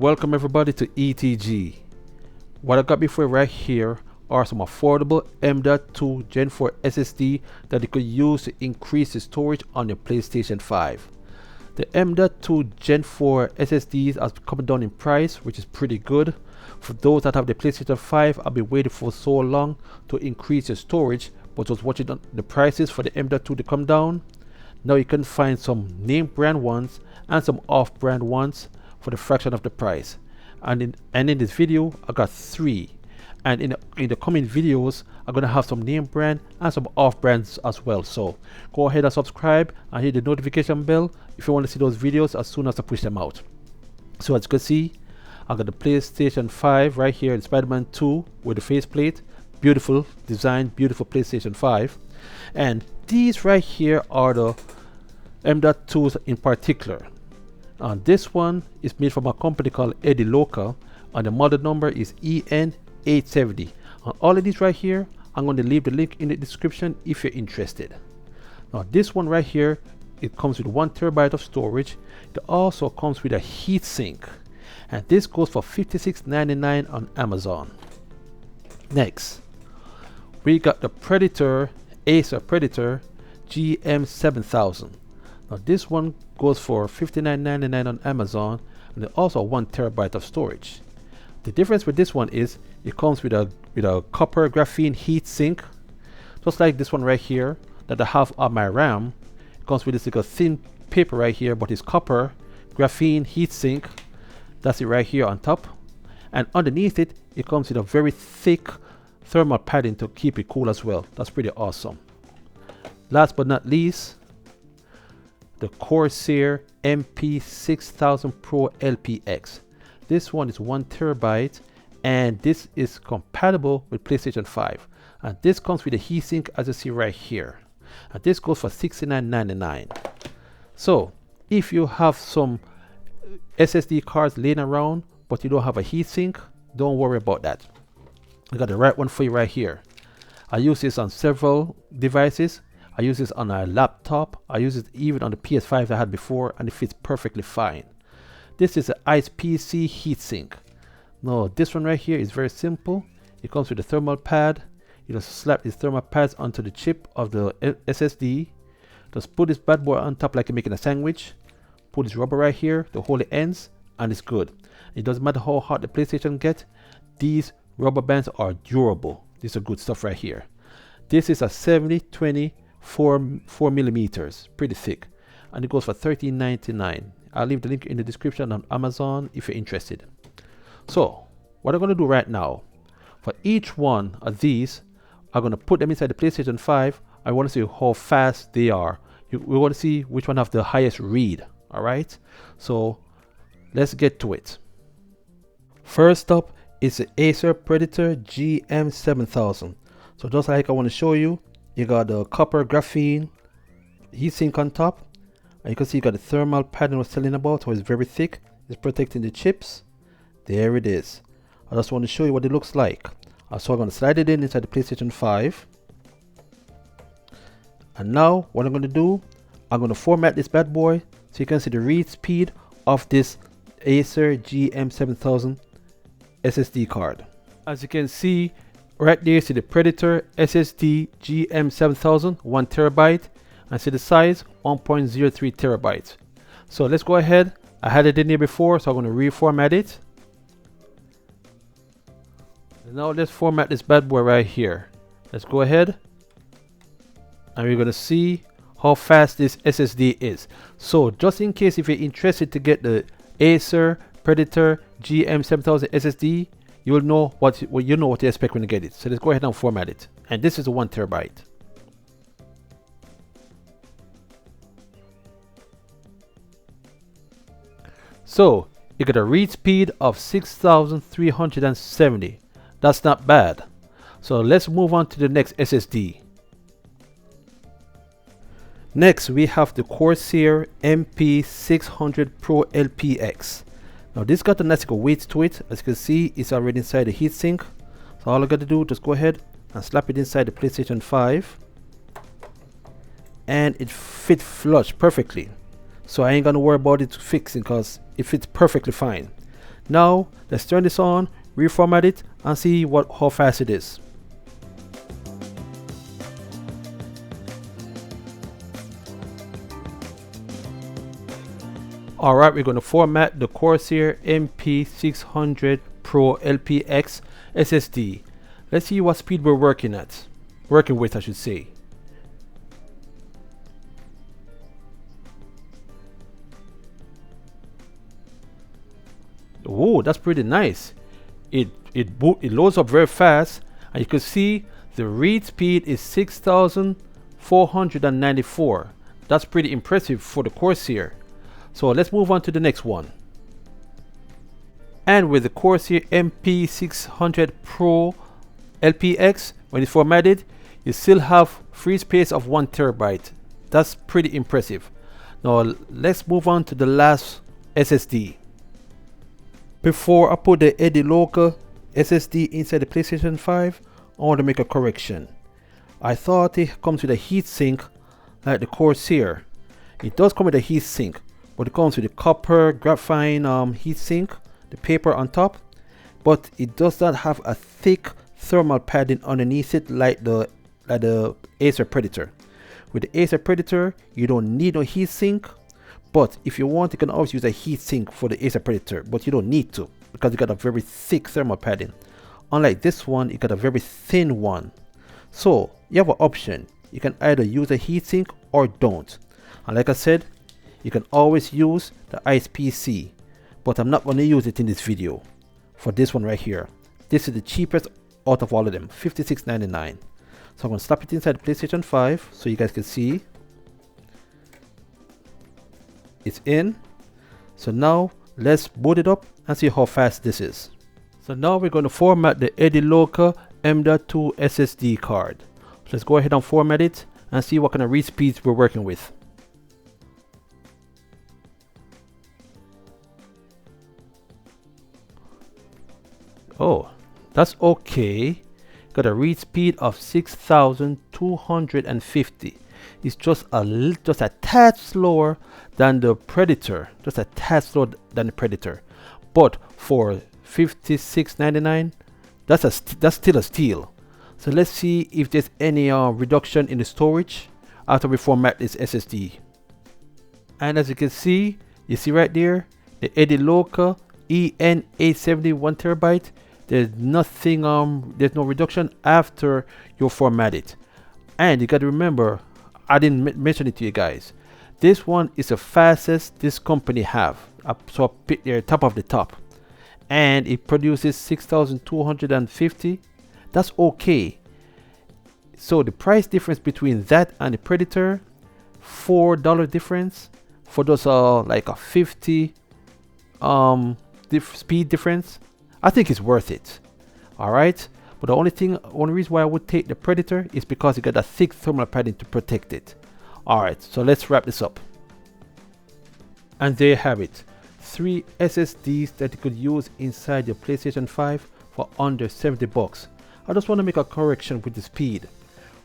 Welcome everybody to ETG. What I got before right here are some affordable M.2 Gen 4 SSD that you could use to increase the storage on your PlayStation 5. The M.2 Gen 4 SSDs are coming down in price, which is pretty good. For those that have the PlayStation 5, I've been waiting for so long to increase your storage, but was watching the prices for the M.2 to come down. Now you can find some name brand ones and some off brand ones for the fraction of the price. And in this video I got 3, and in the coming videos I'm gonna have some name brand and some off brands as well. So go ahead and subscribe and hit the notification bell if you want to see those videos as soon as I push them out. So as you can see, I got the PlayStation 5 right here, the Spider-Man 2 with the faceplate. Beautiful design, beautiful PlayStation 5. And these right here are the M.2s in particular. This one is made from a company called Ediloka, and the model number is EN870. All of these right here, I'm going to leave the link in the description if you're interested. Now this one right here, it comes with 1 TB of storage. It also comes with a heatsink, and this goes for $56.99 on Amazon. Next, we got the Acer Predator GM7000. Now this one goes for $59.99 on Amazon, and it also 1 TB of storage. The difference with this one is it comes with a copper graphene heat sink, just like this one right here that I have on my RAM. It comes with this like a thin paper right here, but it's copper graphene heat sink. That's it right here on top, and underneath it, it comes with a very thick thermal padding to keep it cool as well. That's pretty awesome. Last but not least, the Corsair MP6000 Pro LPX. This one is 1 TB, and this is compatible with PlayStation 5. And this comes with a heatsink, as you see right here. And this goes for $69.99. So if you have some SSD cards laying around but you don't have a heatsink, don't worry about that. I got the right one for you right here. I use this on several devices. I use this on a laptop. I use it even on the PS5 I had before, and it fits perfectly fine. This is an ICE-PC heatsink. Now this one right here is very simple. It comes with a thermal pad. You just slap these thermal pads onto the chip of the SSD. Just put this bad boy on top like you're making a sandwich. Put this rubber right here to hold the ends, and it's good. It doesn't matter how hot the PlayStation gets. These rubber bands are durable. These are good stuff right here. This is a 70-20 4 millimeters, pretty thick, and it goes for $13.99. I'll leave the link in the description on Amazon if you're interested. So what I'm going to do right now, for each one of these, I'm going to put them inside the PlayStation 5. I want to see how fast they are. We want to see which one have the highest read. All right, so let's get to it. First up is the Acer Predator GM7000. So just like I want to show you, you got the copper graphene heatsink on top, and you can see you got the thermal padding I was telling about, so it's very thick. It's protecting the chips. There it is. I just want to show you what it looks like. So I'm going to slide it inside the PlayStation 5. And now what I'm going to do, I'm going to format this bad boy so you can see the read speed of this Acer GM7000 SSD card. As you can see right there, see the Predator SSD GM7000 1 TB, and see the size 1.03 TB. So let's go ahead. I had it in here before, so I'm going to reformat it. And now let's format this bad boy right here. Let's go ahead, and we're going to see how fast this SSD is. So just in case if you're interested to get the Acer Predator GM7000 SSD, you will know what to expect when you get it. So let's go ahead and format it. And this is a 1 TB. So you get a read speed of 6,370. That's not bad. So let's move on to the next SSD. Next we have the Corsair MP600 Pro LPX. Now this got a nice weight to it. As you can see, it's already inside the heatsink. So all I got to do, just go ahead and slap it inside the PlayStation 5, and it fit flush perfectly. So I ain't gonna worry about it fixing because it fits perfectly fine. Now let's turn this on, reformat it, and see how fast it is. Alright, we're going to format the Corsair MP600 Pro LPX SSD. Let's see what speed we're working with, I should say. Oh, that's pretty nice. It loads up very fast, and you can see the read speed is 6,494. That's pretty impressive for the Corsair. So let's move on to the next one. And with the Corsair MP600 Pro LPX, when it's formatted, you still have free space of 1 terabyte. That's pretty impressive. Now let's move on to the last SSD. Before I put the Ediloka SSD inside the PlayStation 5, I want to make a correction. I thought it comes with a heatsink like the Corsair. It does come with a heatsink, but it comes with the copper graphite heatsink, the paper on top, but it does not have a thick thermal padding underneath it like the Acer Predator. With the Acer Predator, you don't need no heatsink, but if you want, you can always use a heatsink for the Acer Predator, but you don't need to because you got a very thick thermal padding. Unlike this one, you got a very thin one. So you have an option. You can either use a heatsink or don't. And like I said, you can always use the ISPC, but I'm not going to use it in this video. For this one right here, this is the cheapest out of all of them, $56.99. So I'm going to slap it inside the PlayStation 5 so you guys can see. It's in. So now let's boot it up and see how fast this is. So now we're going to format the Ediloka M.2 SSD card. So let's go ahead and format it and see what kind of read speeds we're working with. Oh, that's okay. Got a read speed of 6,250. It's just a tad slower than the Predator. Just a tad slower than the Predator. But for $56.99, that's still a steal. So let's see if there's any reduction in the storage after we format this SSD. And as you can see, right there, the Ediloka EN870 1 terabyte. There's nothing, there's no reduction after you format it. And you got to remember, I didn't mention it to you guys. This one is the fastest this company have. So I picked the top of the top. And it produces 6,250. That's okay. So the price difference between that and the Predator, $4 difference. For those like a 50 speed difference, I think it's worth it. Alright, but the only reason why I would take the Predator is because it got a thick thermal padding to protect it. Alright, so let's wrap this up. And there you have it. 3 SSDs that you could use inside your PlayStation 5 for under $70. I just want to make a correction with the speed.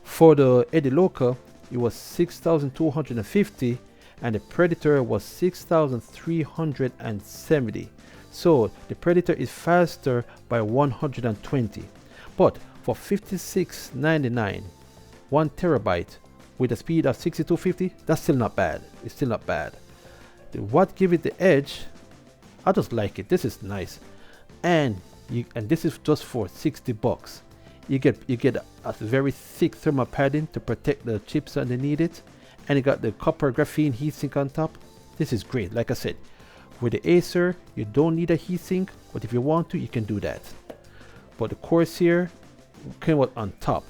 For the Ediloka, it was 6,250 and the Predator was 6,370. So the Predator is faster by 120. But for $56.99, 1 terabyte with a speed of 6,250, that's still not bad. It's still not bad. What give it the edge? I just like it. This is nice, and this is just for $60. You get a very thick thermal padding to protect the chips underneath it, and you got the copper graphene heatsink on top. This is great. Like I said, with the Acer, you don't need a heatsink, but if you want to, you can do that. But the Corsair came out on top.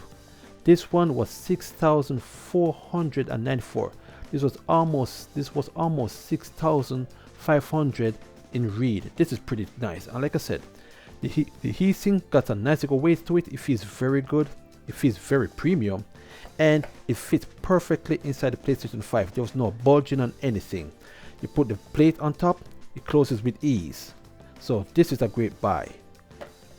This one was 6,494. This was almost 6,500 in read. This is pretty nice. And like I said, the heatsink got a nice little weight to it. It feels very good. It feels very premium, and it fits perfectly inside the PlayStation 5. There was no bulging on anything. You put the plate on top, it closes with ease. So this is a great buy.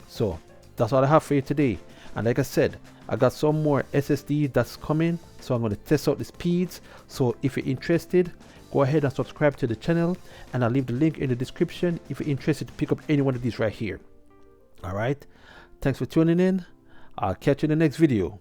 So that's all I have for you today. And like I said, I got some more SSD that's coming, so I'm going to test out the speeds. So if you're interested, go ahead and subscribe to the channel, and I'll leave the link in the description if you're interested to pick up any one of these right here. All right, thanks for tuning in. I'll catch you in the next video.